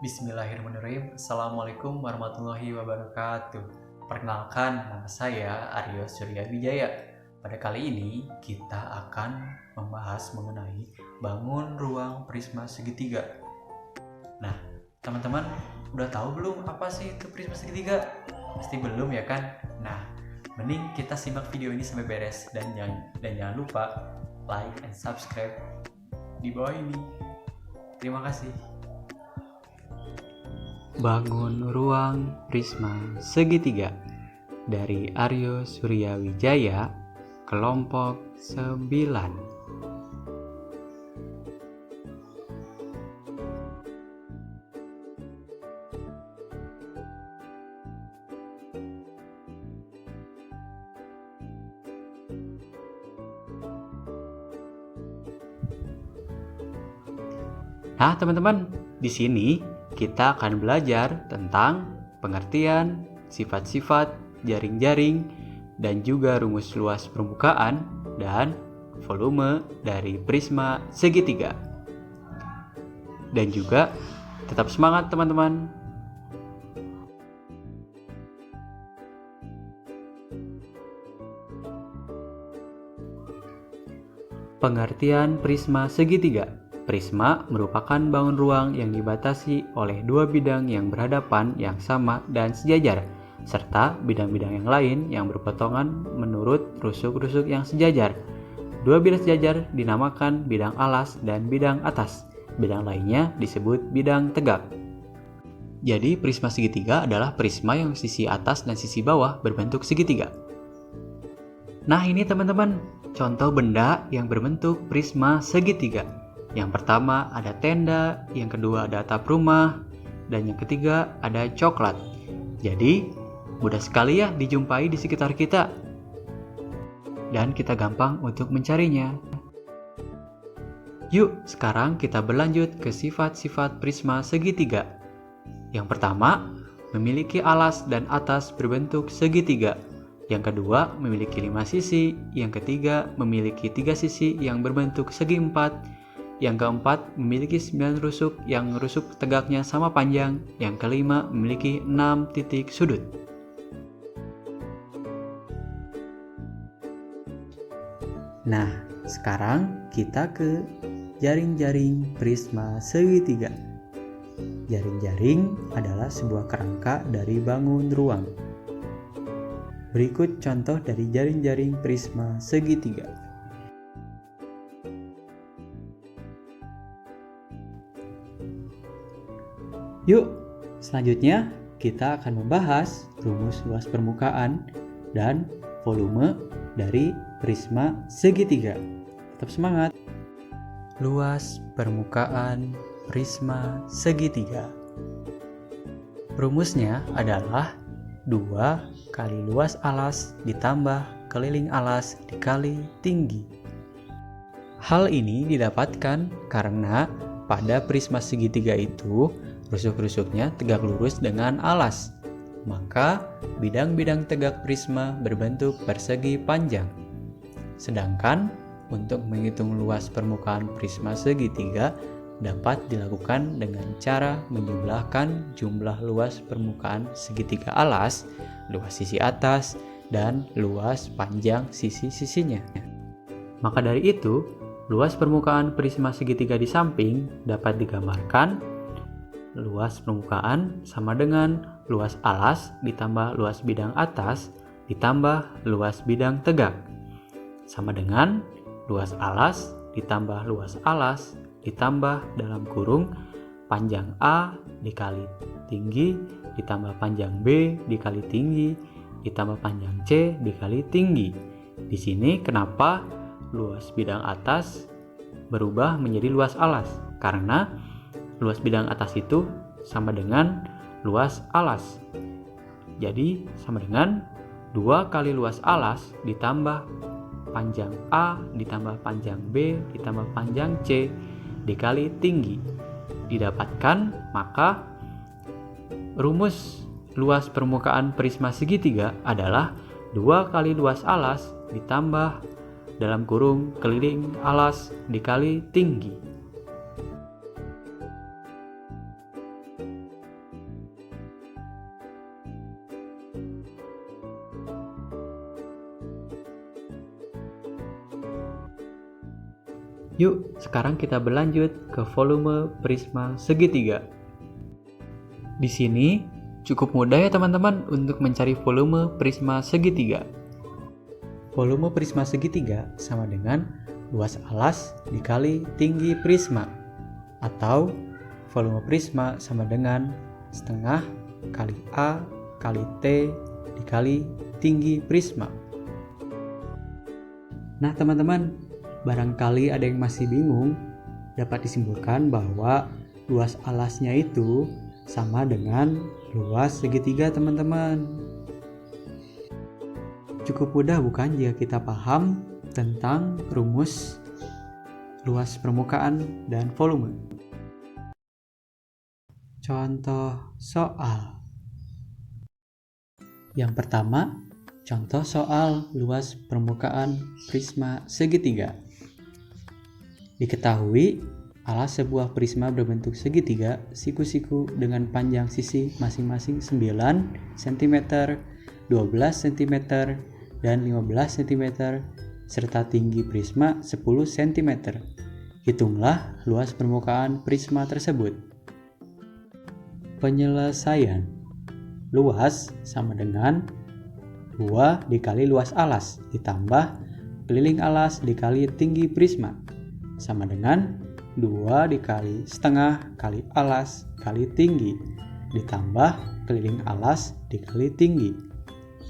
Bismillahirrahmanirrahim. Assalamualaikum warahmatullahi wabarakatuh. Perkenalkan, nama saya Aryo Surya Wijaya. Pada kali ini kita akan membahas mengenai bangun ruang prisma segitiga. Nah, teman-teman udah tahu belum apa sih itu prisma segitiga? Pasti belum ya kan? Nah, mending kita simak video ini sampai beres dan jangan lupa like and subscribe di bawah ini. Terima kasih. Bangun ruang prisma segitiga dari Aryo Surya Wijaya, kelompok 9. Nah, teman-teman, di sini kita akan belajar tentang pengertian, sifat-sifat, jaring-jaring, dan juga rumus luas permukaan dan volume dari prisma segitiga. Dan juga tetap semangat teman-teman. Pengertian prisma segitiga. Prisma merupakan bangun ruang yang dibatasi oleh dua bidang yang berhadapan yang sama dan sejajar, serta bidang-bidang yang lain yang berpotongan menurut rusuk-rusuk yang sejajar. Dua bidang sejajar dinamakan bidang alas dan bidang atas. Bidang lainnya disebut bidang tegak. Jadi prisma segitiga adalah prisma yang sisi atas dan sisi bawah berbentuk segitiga. Nah, ini teman-teman, contoh benda yang berbentuk prisma segitiga. Yang pertama ada tenda, yang kedua ada atap rumah, dan yang ketiga ada coklat. Jadi mudah sekali ya dijumpai di sekitar kita. Dan kita gampang untuk mencarinya. Yuk, sekarang kita berlanjut ke sifat-sifat prisma segitiga. Yang pertama, memiliki alas dan atas berbentuk segitiga. Yang kedua, memiliki 5 sisi. Yang ketiga, memiliki 3 sisi yang berbentuk segi 4. Yang keempat, memiliki 9 rusuk yang rusuk tegaknya sama panjang. Yang kelima, memiliki 6 titik sudut. Nah, sekarang kita ke jaring-jaring prisma segitiga. Jaring-jaring adalah sebuah kerangka dari bangun ruang. Berikut contoh dari jaring-jaring prisma segitiga. Yuk, selanjutnya kita akan membahas rumus luas permukaan dan volume dari prisma segitiga. Tetap semangat. Luas permukaan prisma segitiga. Rumusnya adalah 2 kali luas alas ditambah keliling alas dikali tinggi. Hal ini didapatkan karena pada prisma segitiga itu rusuk-rusuknya tegak lurus dengan alas. Maka bidang-bidang tegak prisma berbentuk persegi panjang. Sedangkan untuk menghitung luas permukaan prisma segitiga dapat dilakukan dengan cara menjumlahkan jumlah luas permukaan segitiga alas, luas sisi atas, dan luas panjang sisi-sisinya. Maka dari itu, luas permukaan prisma segitiga di samping dapat digambarkan luas permukaan sama dengan luas alas ditambah luas bidang atas ditambah luas bidang tegak, sama dengan luas alas ditambah luas alas ditambah dalam kurung panjang A dikali tinggi ditambah panjang B dikali tinggi ditambah panjang C dikali tinggi. Di sini kenapa luas bidang atas berubah menjadi luas alas? Karena luas bidang atas itu sama dengan luas alas. Jadi sama dengan 2 kali luas alas ditambah panjang A ditambah panjang B ditambah panjang C dikali tinggi. Didapatkan, maka rumus luas permukaan prisma segitiga adalah 2 kali luas alas ditambah dalam kurung keliling alas dikali tinggi. Yuk, sekarang kita berlanjut ke volume prisma segitiga. Di sini cukup mudah ya teman-teman untuk mencari volume prisma segitiga. Volume prisma segitiga sama dengan luas alas dikali tinggi prisma, atau volume prisma sama dengan setengah kali A kali T dikali tinggi prisma. Nah teman-teman, barangkali ada yang masih bingung, dapat disimpulkan bahwa luas alasnya itu sama dengan luas segitiga teman-teman. Cukup mudah bukan jika kita paham tentang rumus luas permukaan dan volume. Contoh soal. Yang pertama, contoh soal luas permukaan prisma segitiga. Diketahui, alas sebuah prisma berbentuk segitiga siku-siku dengan panjang sisi masing-masing 9 cm, 12 cm, dan 15 cm, serta tinggi prisma 10 cm. Hitunglah luas permukaan prisma tersebut. Penyelesaian. Luas sama dengan 2 dikali luas alas ditambah keliling alas dikali tinggi prisma sama dengan 2 dikali setengah kali alas kali tinggi ditambah keliling alas dikali tinggi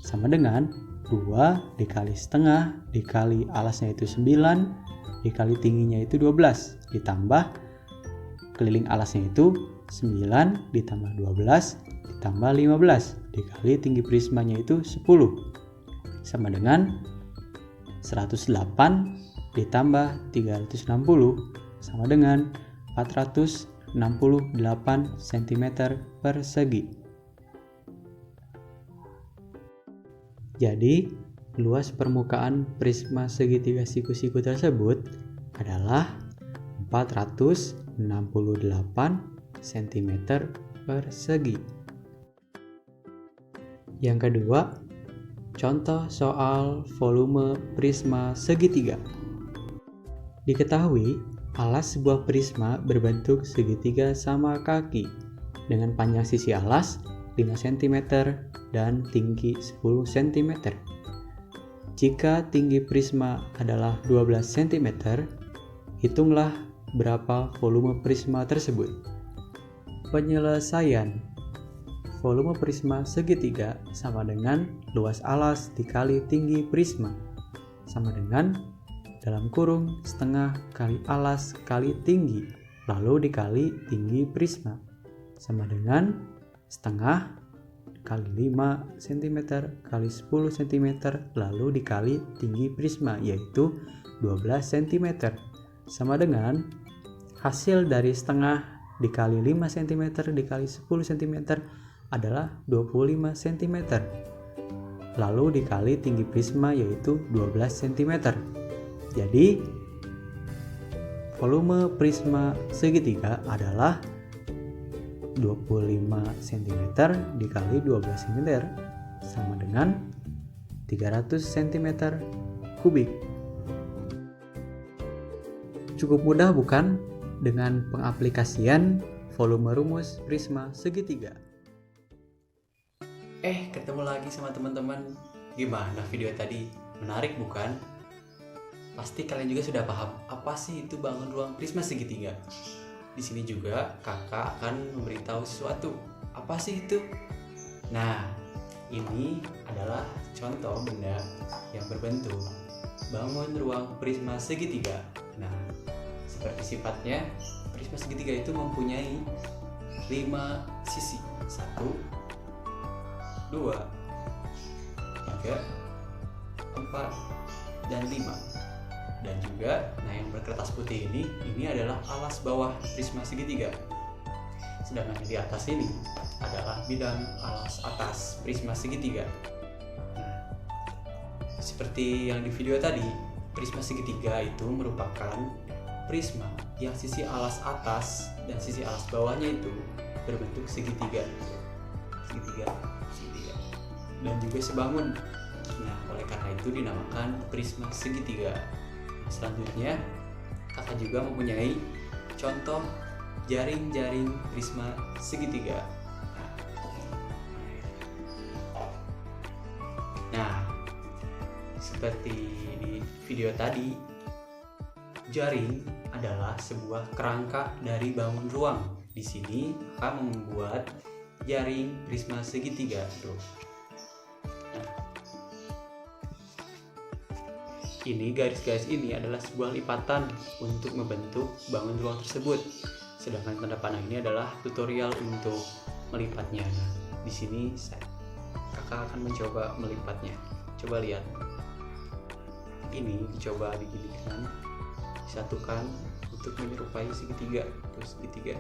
sama dengan 2 dikali setengah dikali alasnya itu 9 dikali tingginya itu 12 ditambah keliling alasnya itu 9 ditambah 12 ditambah 15 dikali tinggi prismanya itu 10 sama dengan 108 ditambah 360 sama dengan 468 cm persegi. Jadi, luas permukaan prisma segitiga siku-siku tersebut adalah 468 cm persegi. Yang kedua, contoh soal volume prisma segitiga. Diketahui, alas sebuah prisma berbentuk segitiga sama kaki dengan panjang sisi alas 5 cm dan tinggi 10 cm. Jika tinggi prisma adalah 12 cm, hitunglah berapa volume prisma tersebut. Penyelesaian. Volume prisma segitiga sama dengan luas alas dikali tinggi prisma sama dengan dalam kurung setengah kali alas kali tinggi lalu dikali tinggi prisma sama dengan setengah kali 5 cm kali 10 cm lalu dikali tinggi prisma yaitu 12 cm sama dengan hasil dari setengah dikali 5 cm dikali 10 cm adalah 25 cm lalu dikali tinggi prisma yaitu 12 cm. Jadi volume prisma segitiga adalah 25 cm dikali 12 cm sama dengan 300 cm kubik. Cukup mudah bukan dengan pengaplikasian volume rumus prisma segitiga? Ketemu lagi sama teman-teman. Gimana video tadi? Menarik bukan? Pasti kalian juga sudah paham apa sih itu bangun ruang prisma segitiga. Di sini juga kakak akan memberitahu sesuatu. Apa sih itu? Nah, ini adalah contoh benda yang berbentuk bangun ruang prisma segitiga. Nah, seperti sifatnya, prisma segitiga itu mempunyai 5 sisi. 1, 2, 3, 4, dan 5. Dan juga, yang berkertas putih ini adalah alas bawah prisma segitiga. Sedangkan yang di atas ini adalah bidang alas atas prisma segitiga. Nah, seperti yang di video tadi, prisma segitiga itu merupakan prisma yang sisi alas atas dan sisi alas bawahnya itu berbentuk segitiga. Dan juga sebangun. Nah, oleh karena itu dinamakan prisma segitiga. Selanjutnya, kakak juga mempunyai contoh jaring-jaring prisma segitiga. Nah, seperti di video tadi, jaring adalah sebuah kerangka dari bangun ruang. Di sini akan membuat jaring prisma segitiga, bro. Nah, ini garis-garis ini adalah sebuah lipatan untuk membentuk bangun ruang tersebut. Sedangkan tanda panah ini adalah tutorial untuk melipatnya. Nah, di sini kakak akan mencoba melipatnya. Coba lihat. Ini dicoba diginikan, disatukan untuk menyerupai segitiga, terus segitiga.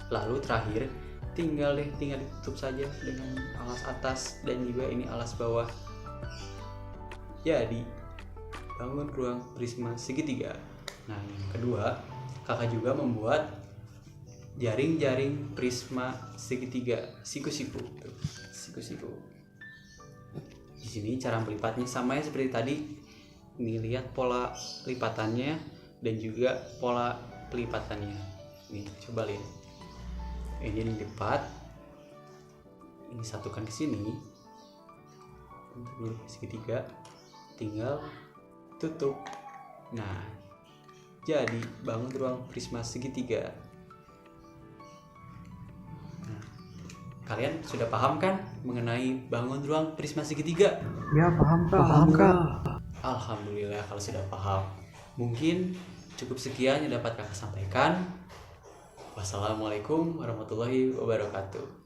Lalu terakhir tinggal ditutup saja dengan alas atas dan juga ini alas bawah. Jadi bangun ruang prisma segitiga. Nah, yang kedua, kakak juga membuat jaring-jaring prisma segitiga siku-siku. Siku-siku. Di sini cara melipatnya sama ya seperti tadi. Ini lihat pola lipatannya dan juga pola pelipatannya. Nih, coba lihat. Ini dilipat. Ini satukan ke sini. Untuk segitiga. Tinggal tutup. Nah, jadi bangun ruang prisma segitiga. Nah, kalian sudah paham kan mengenai bangun ruang prisma segitiga? Ya, paham Kak. Alhamdulillah kalau sudah paham. Mungkin cukup sekian yang dapat kakak sampaikan. Wassalamualaikum warahmatullahi wabarakatuh.